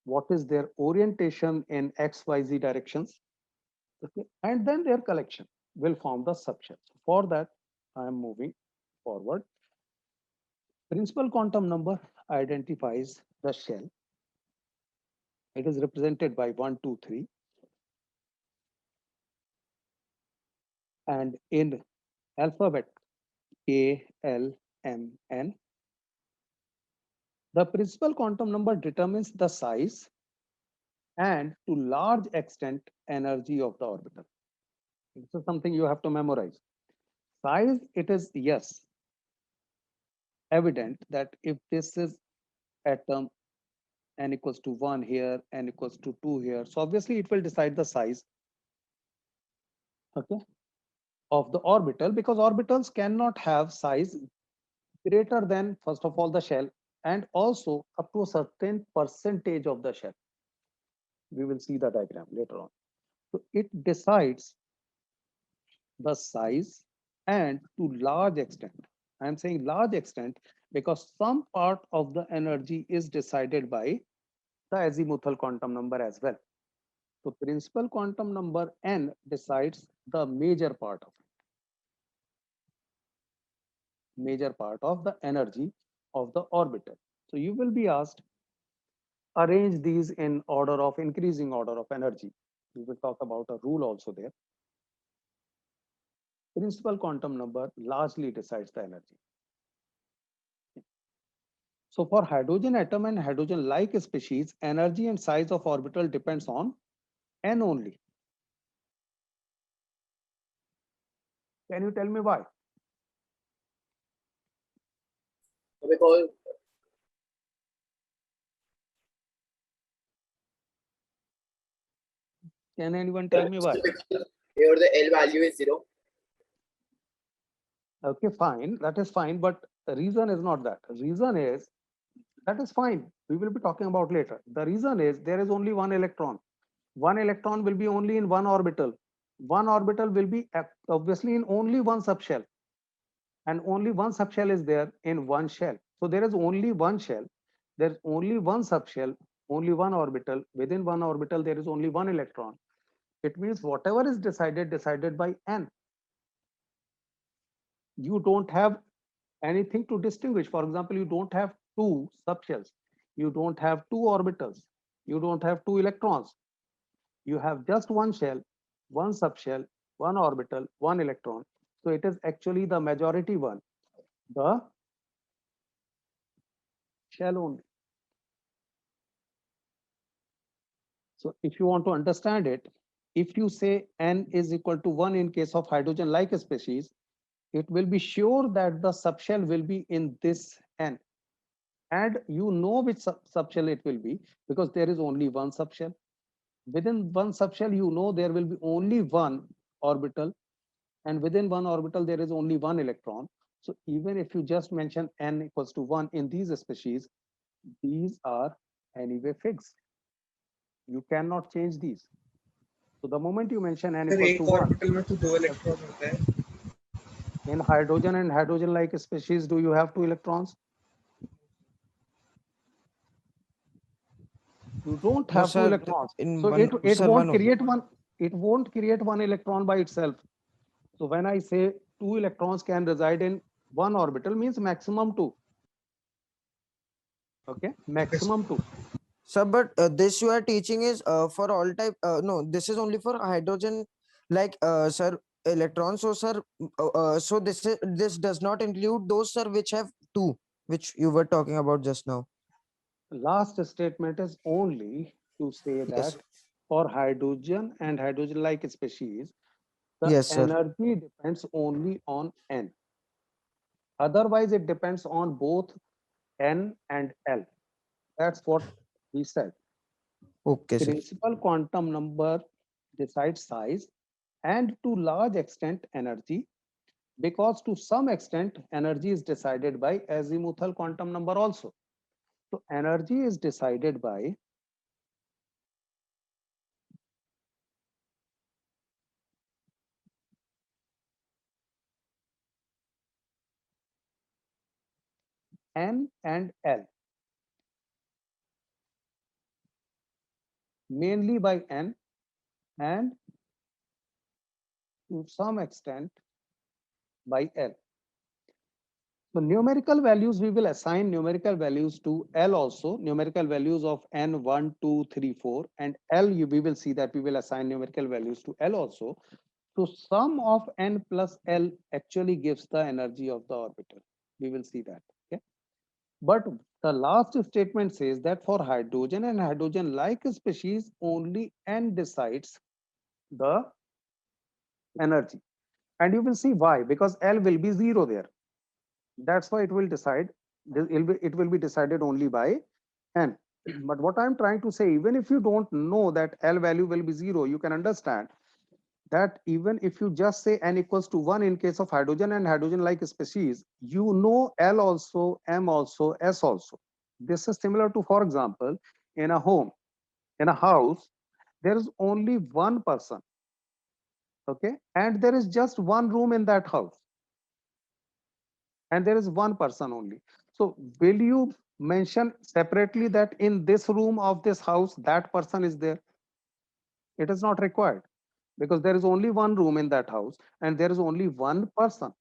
What is their orientation in XYZ directions? Okay. And then their collection will form the subshell. For that, I am moving forward. Principal quantum number identifies the shell. It is represented by 1, 2, 3. And in alphabet K, L, M, N, the principal quantum number determines the size and to large extent energy of the orbital. This is something you have to memorize. Size, it is, yes, evident that if this is atom, n equals to 1 here, n equals to 2 here, so obviously it will decide the size, okay, of the orbital, because orbitals cannot have size greater than, first of all, the shell, and also up to a certain percentage of the shell. We will see the diagram later on. So it decides the size, and to large extent, I am saying large extent because some part of the energy is decided by the azimuthal quantum number as well. So principal quantum number n decides the major part of the energy of the orbital. So you will be asked, arrange these in order of increasing order of energy. We will talk about a rule also there. Principal quantum number largely decides the energy. So for hydrogen atom and hydrogen-like species, energy and size of orbital depends on n only. Can you tell me why? Because Can anyone tell me why? here the L value is 0. Okay, fine. That is fine. But the reason is not that. Reason is, that is fine. We will be talking about later. The reason is there is only one electron. One electron will be only in one orbital. One orbital will be obviously in only one subshell. And only one subshell is there in one shell. So there is only one shell. There's only one subshell, only one orbital. Within one orbital, there is only one electron. It means whatever is decided by n. You don't have anything to distinguish. For example, you don't have two subshells. You don't have two orbitals. You don't have two electrons. You have just one shell, one subshell, one orbital, one electron. So it is actually the majority one, the shell only. So if you want to understand it, if you say n is equal to 1 in case of hydrogen-like species, it will be sure that the subshell will be in this n. and you know which subshell it will be because there is only one subshell. Within one subshell, you know there will be only one orbital, and within one orbital, there is only one electron. So even if you just mention n equals to 1 in these species, these are anyway fixed. You cannot change these. So the moment you mention n sir equals to एक 1, orbital में तो 2 electron होते हैं. in hydrogen and hydrogen like species, do you have two electrons? You don't No, have two sir. electrons. In So one, it sir, won't one only. create one, it won't create one electron by itself. So when I say two electrons can reside in one orbital, means maximum two. Okay, maximum two. Sir, but this you are teaching is for all type. No, this is only for hydrogen, like sir, electrons. So sir, so this does not include those, sir, which have two, which you were talking about just now. Last statement is only to say Yes. that for hydrogen and hydrogen like species, the Yes, sir. energy depends only on n. Otherwise, it depends on both n and l. That's what we said. Okay, sir. Principal quantum number decides size and to large extent energy, because to some extent energy is decided by azimuthal quantum number also. So energy is decided by n and l, mainly by n and to some extent by l. So numerical values, we will assign numerical values to L also, numerical values of N 1, 2, 3, 4, and L, we will see that we will assign numerical values to L also. So sum of N plus L actually gives the energy of the orbital. We will see that. Okay. But the last statement says that for hydrogen and hydrogen-like species, only N decides the energy. And you will see why, because L will be zero there. That's why it will decide, it will be decided only by n. But what I'm trying to say, even if you don't know that L value will be zero, you can understand that even if you just say n equals to 1 in case of hydrogen and hydrogen like species, you know L also, M also, S also. This is similar to, for example, in a home, in a house, there is only one person, okay, and there is just one room in that house, and there is one person only. So will you mention separately that in this room of this house, that person is there? It is not required because there is only one room in that house and there is only one person.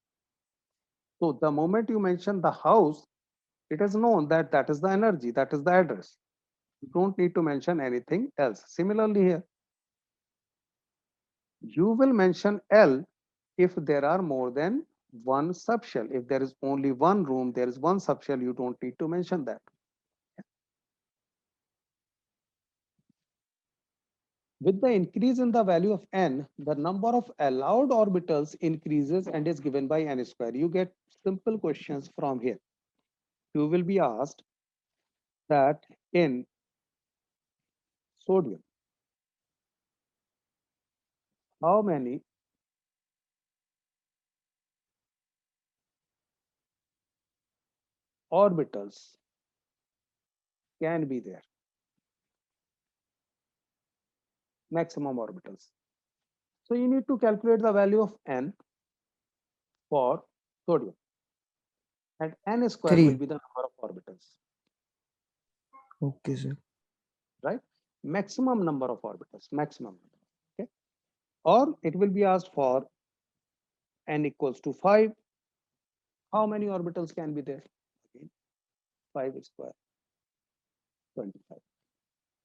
So the moment you mention the house, it is known that that is the energy, that is the address. You don't need to mention anything else. Similarly here, you will mention L if there are more than one subshell. If there is only one room, there is one subshell, you don't need to mention that. With the increase in the value of n, the number of allowed orbitals increases and is given by n square. You get simple questions from here. You will be asked that in sodium, how many orbitals can be there? Maximum orbitals. So you need to calculate the value of n for sodium, and n square will 3. be the number of orbitals, Okay, sir. right? Maximum number of orbitals, maximum number, okay? Or it will be asked for n equals to 5. How many orbitals can be there? Again, 5 square, 25.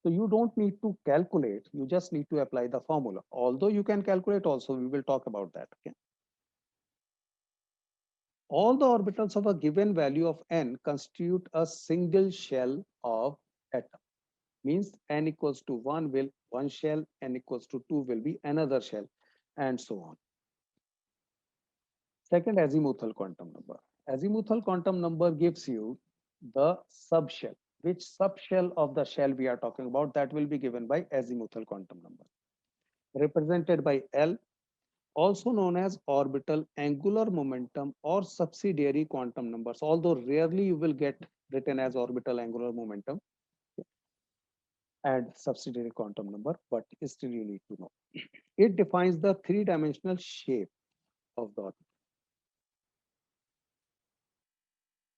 So you don't need to calculate, you just need to apply the formula. Although you can calculate also, we will talk about that. Okay. All the orbitals of a given value of n constitute a single shell of atom. Means n equals to 1 will one shell, n equals to 2 will be another shell, and so on. Second, azimuthal quantum number. Azimuthal quantum number gives you the subshell. Which subshell of the shell we are talking about, that will be given by azimuthal quantum number, represented by L, also known as orbital angular momentum or subsidiary quantum numbers, although rarely you will get written as orbital angular momentum and subsidiary quantum number, but still you need to know. It defines the three-dimensional shape of the orbit.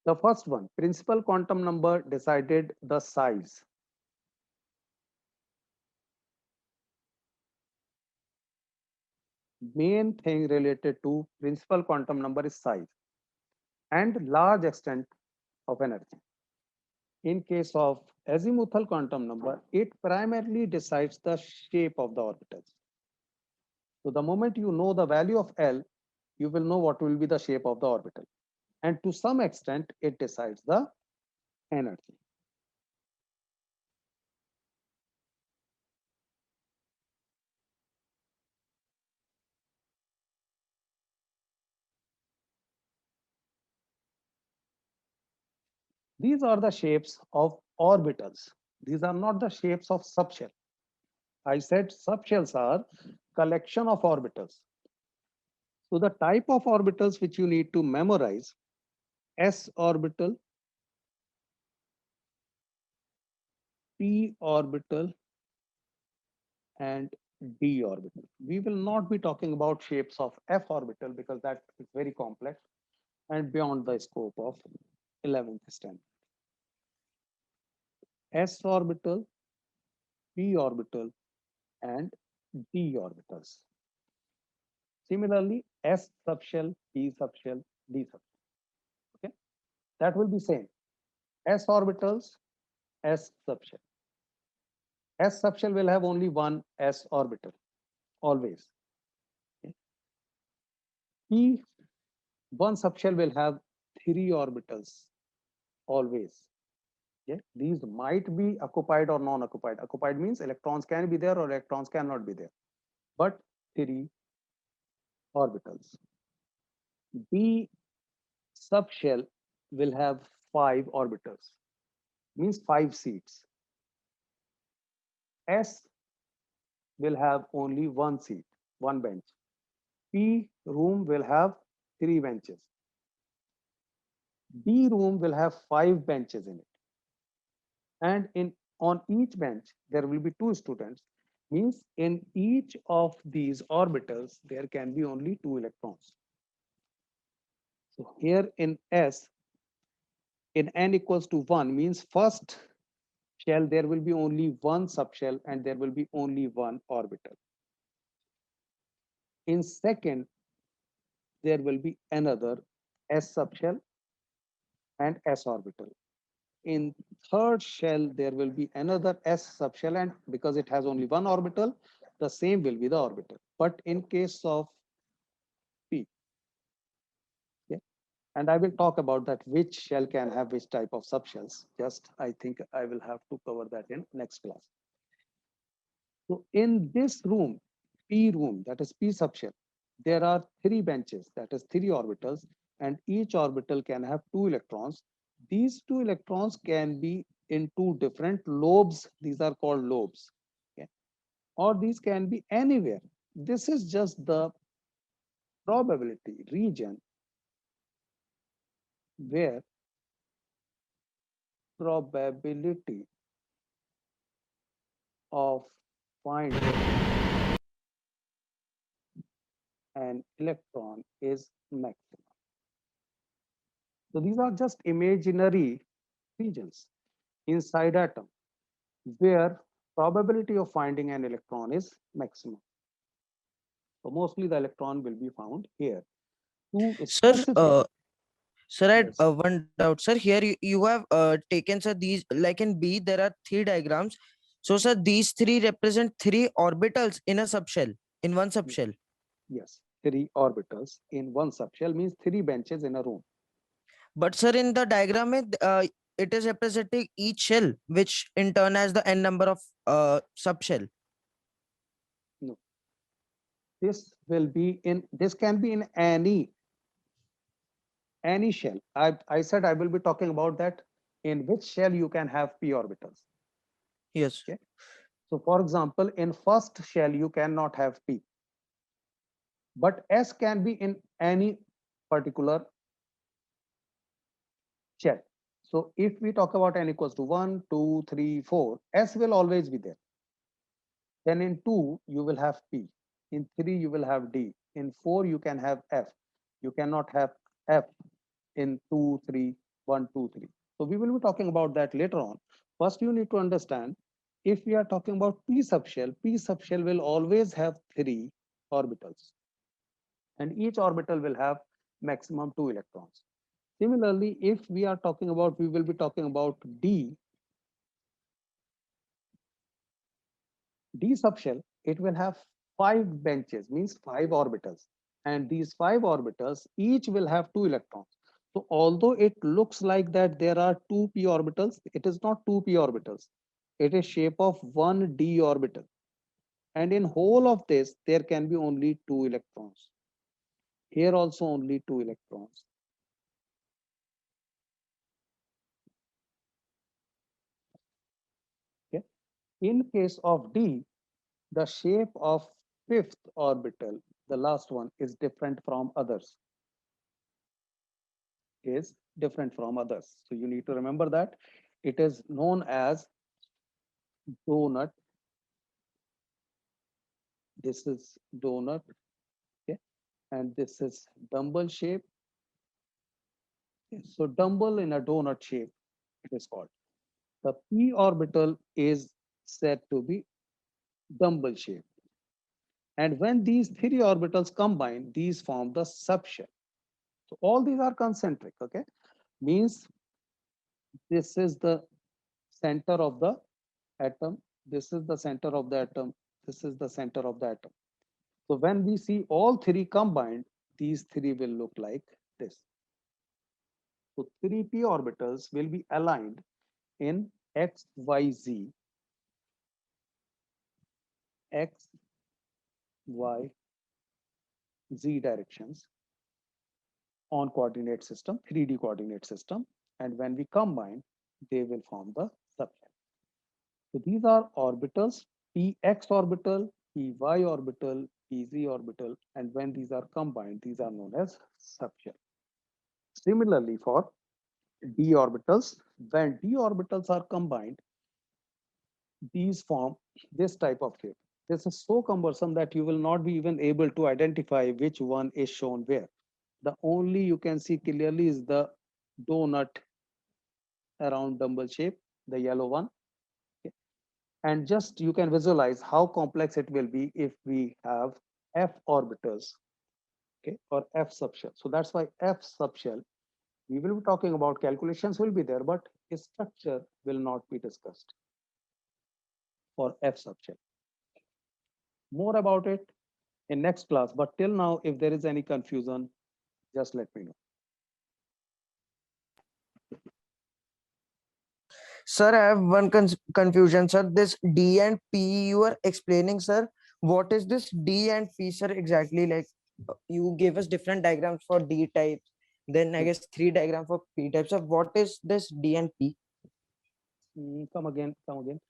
The first one, principal quantum number, decided the size. Main thing related to principal quantum number is size and large extent of energy. In case of azimuthal quantum number, it primarily decides the shape of the orbitals. So the moment you know the value of L, you will know what will be the shape of the orbital. And to some extent, it decides the energy. These are the shapes of orbitals. These are not the shapes of subshell. I said subshells are collection of orbitals. So the type of orbitals which you need to memorize, s orbital, p orbital, and d orbital. We will not be talking about shapes of f orbital because that is very complex and beyond the scope of 11th standard. S orbital, p orbital, and d orbitals. Similarly, s subshell, p subshell, d subshell. Okay, that will be same. S orbitals, s subshell. S subshell will have only one s orbital, always. Okay. P, one subshell will have three orbitals, always. Yeah, these might be occupied or non-occupied. Occupied means electrons can be there or electrons cannot be there, but three orbitals. B subshell will have five orbitals, means five seats. S will have only one seat, one bench. P room will have three benches. D room will have five benches in it. And on each bench, there will be two students, means in each of these orbitals, there can be only two electrons. So here in S, in n equals to 1 means first shell, there will be only one subshell and there will be only one orbital. In second, there will be another S subshell and S orbital. In third shell, there will be another S subshell, and because it has only one orbital, the same will be the orbital. But in case of P, yeah, and I will talk about that which shell can have which type of subshells. Just I think I will have to cover that in next class. So in this room, P room, that is P subshell, there are three benches, that is three orbitals, and each orbital can have two electrons. These two electrons can be in two different lobes. These are called lobes. Okay? Or these can be anywhere. This is just the probability region where probability of finding an electron is maximum. So these are just imaginary regions inside atom where probability of finding an electron is maximum. So mostly the electron will be found here. To Sir, specify, sir, I had yes, one doubt, sir. Here you have taken, sir, these, like in B, there are three diagrams. So, sir, these three represent three orbitals in a subshell, in one subshell. yes, three orbitals in one subshell means three benches in a room. But, sir, in the diagram, it is representing each shell, which in turn has the n number of subshell. No, this will be in, this can be in any shell. I said I will be talking about that in which shell you can have p orbitals. Yes. Okay. So for example, in first shell, you cannot have p, but s can be in any particular shell. So if we talk about n equals to 1, 2, 3, 4, s will always be there. Then in 2, you will have p. In 3, you will have d. In 4, you can have f. You cannot have f in 2, 3, 1, 2, 3. So we will be talking about that later on. First, you need to understand, if we are talking about p subshell will always have 3 orbitals. And each orbital will have maximum 2 electrons. Similarly, if we are talking about, we will be talking about D subshell, it will have 5 benches, means 5 orbitals. And these 5 orbitals, each will have 2 electrons. So although it looks like that there are 2 p orbitals, it is not 2 p orbitals. It is shape of 1 d orbital. And in whole of this, there can be only 2 electrons. Here also only 2 electrons. Okay. In case of D, the shape of 5th orbital, the last one, is different from others. Is different from others. So you need to remember that it is known as donut. This is donut, okay, and this is dumbbell shape. Okay. So dumbbell in a donut shape, it is called. The p orbital is said to be dumbbell shape. And when these 3 orbitals combine, these form the subshell. So all these are concentric, okay? Means this is the center of the atom. This is the center of the atom. This is the center of the atom. So when we see all 3 combined, these 3 will look like this. So 3p orbitals will be aligned in x, y, z, x, y, z directions on coordinate system, 3D coordinate system. And when we combine, they will form the subshell. So these are orbitals, px orbital, py orbital, pz orbital, and when these are combined, these are known as subshell. Similarly, for d orbitals, when d orbitals are combined, these form this type of shape. This is so cumbersome that you will not be even able to identify which one is shown where. The only you can see clearly is the donut around dumbbell shape, the yellow one. Okay. And just you can visualize how complex it will be if we have f orbitals, okay, or f subshell. So that's why f subshell, we will be talking about calculations will be there, but structure will not be discussed for f subshell. More about it in next class, but till now, if there is any confusion, just let me know. Sir, I have one confusion, sir. This D and P you are explaining, sir. What is this D and P, sir, exactly? Like you gave us different diagrams for D types, then I guess 3 diagrams for P types. So what is this D and P? Come again, come again.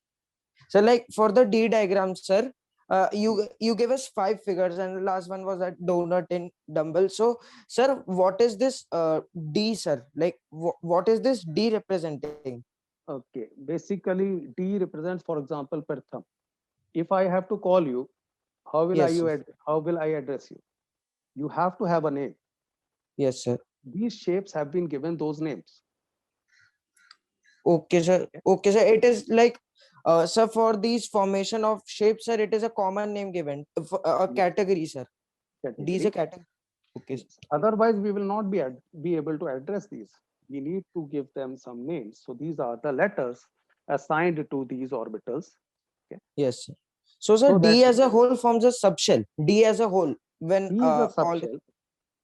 So like for the D diagram, sir, you gave us 5 figures and the last one was that donut in dumbbell. So, sir, what is this D, sir? Like what is this D representing? Okay, basically D represents, for example, Pratham. If I have to call you, Yes, sir. how will I address you? You have to have a name. Yes, sir. These shapes have been given those names. Okay, sir. Okay. Okay, sir. It is like, sir, for these formation of shapes, sir, it is a common name given, a Yes. category, sir. D is a Category. category. Okay, sir. Yes. Otherwise, we will not be able to address these. We need to give them some names. So these are the letters assigned to these orbitals. Okay. Yes, sir. So, sir, So that D as a whole forms a subshell. D as a whole when D is a all. subshell.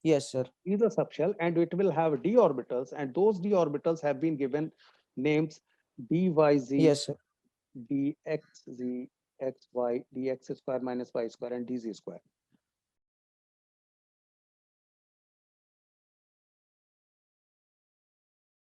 Yes, sir. Is a subshell, and it will have d orbitals, and those d orbitals have been given names dyz, Yes, sir. dxz, xy, dx square minus y square, and dz square.